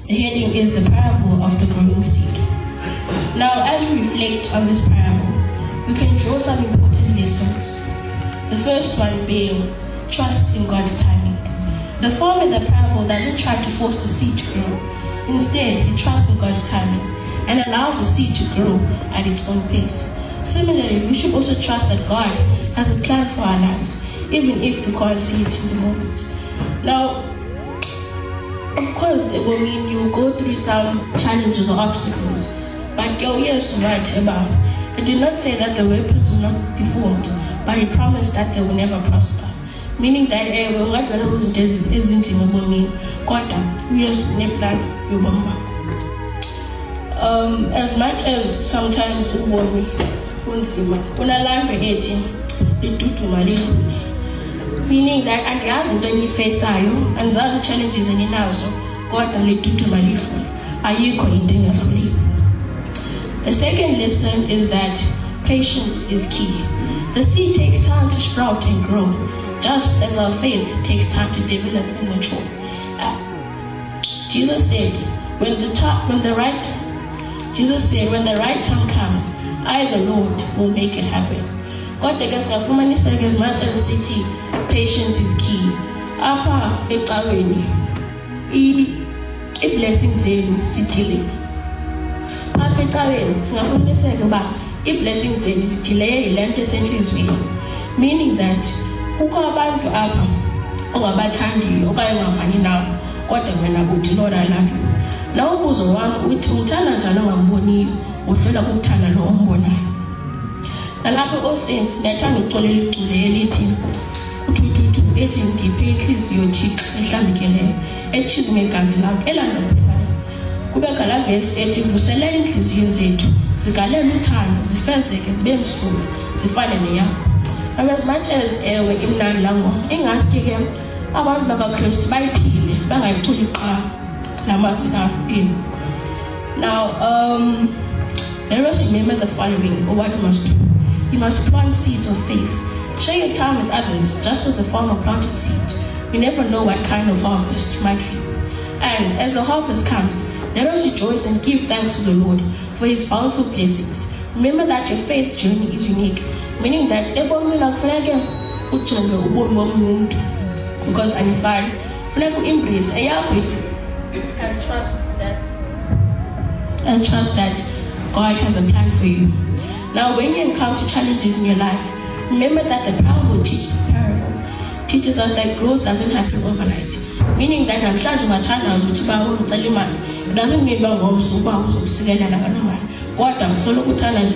The heading is the parable of the growing seed. Now, as we reflect on this parable, we can draw some important lessons. The first one being trust in God's timing. The farmer in the parable doesn't try to force the seed to grow. Instead, he trusts in God's timing and allows the seed to grow at its own pace. Similarly, we should also trust that God has a plan for our lives, even if we can't see it in the moment. Now, of course, it will mean you will go through some challenges or obstacles, but yes, right about it did not say that the weapons will not be formed, but he promised that they will never prosper. Meaning that as much as sometimes meaning that andiyazi into eniyifesayo, andizazi challenges eninazo, kodwa liduduma lidlule, ayikho into engadluliyo. The second lesson is that patience is key. The seed takes time to sprout and grow, just as our faith takes time to develop and mature. Jesus said, when the right time comes, I, the Lord, will make it happen. God takes us from many seconds, much as city, patience is key. Apa ecaweni, I blessings zenu zithile. Apa ecaweni, singafuniseka ba I blessings zenu zithile ilento esenhlizweni. Meaning that kukho abantu apha ongabathandiyo okanye ungavani nawo, kodwa wena uthi Lord, I love you. Na ubuzo wami uthi uthanda njani ongamboniyo, udlula ukuthanda lo ombonayo. Nalapho osensi ndiyathanda ukuxolela iculo elithi uthuthu ethi ndiphe inhliziyo Thixo ehlambikeleyo etshiza ngegazi lakho elangaphelayo. Kube ngala verse ethi vuselela inhliziyo zethu zigalele uthando zifezeke zibe msulwa zifane neyakho. As much as ewe imnandi la ngoma ingaske ke abantu bakaKristu bayiphile bangayiculi qha namasika ini. Now let us remember the following, or what we must do. You must plant seeds of faith. Share your time with others, just as the farmer planted seeds. You never know what kind of harvest you might reap. And as the harvest comes, let us rejoice and give thanks to the Lord for his bountiful blessings. Remember that your faith journey is unique, meaning that because anifani funeka embrace eyakho and trust that God has a plan for you. Now, when you encounter challenges in your life, remember that the parable teaches us that growth doesn't happen overnight. Meaning that it doesn't mean God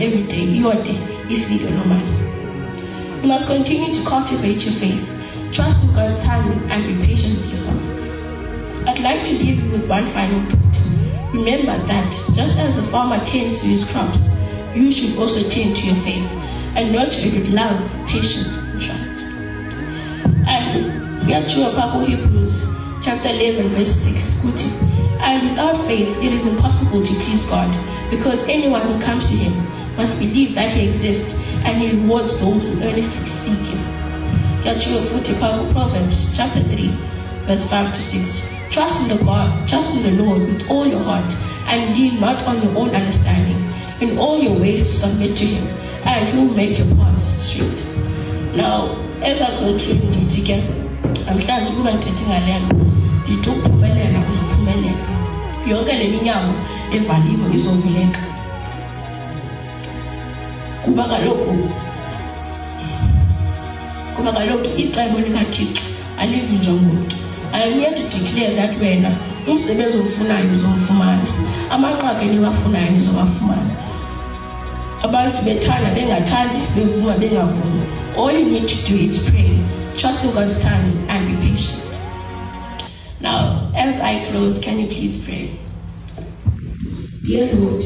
every day, your day, if you don't mind. You must continue to cultivate your faith. Trust in God's timing and be patient with yourself. I'd like to leave you with one final thought. Remember that just as the farmer tends to his crops, you should also tend to your faith and nurture it with love, patience, and trust. And we are true about Hebrews chapter 11, verse 6. And without faith, it is impossible to please God, because anyone who comes to him must believe that he exists and he rewards those who earnestly seek him. Proverbs chapter 3, verse 5 to 6. Trust in the Lord with all your heart and lean not on your own understanding. In all your ways submit to him, and he will make your paths straight. Now, as I conclude this again, I'm starting to go and the two Pumelela was Pumelela. Yoga Leniam, a value is over lake. Kubagaloki, it's a Monica. I live in Jongwood. I am here to declare that when umsebenzi omfunayo uzomfumana, amanqaku eniwafunayo nizowafumana. Abantu bethanda bengathandi, bevuma bengavumi. All you need to do is pray, trust in God's timing, and be patient. Now, as I close, can you please pray? Dear Lord,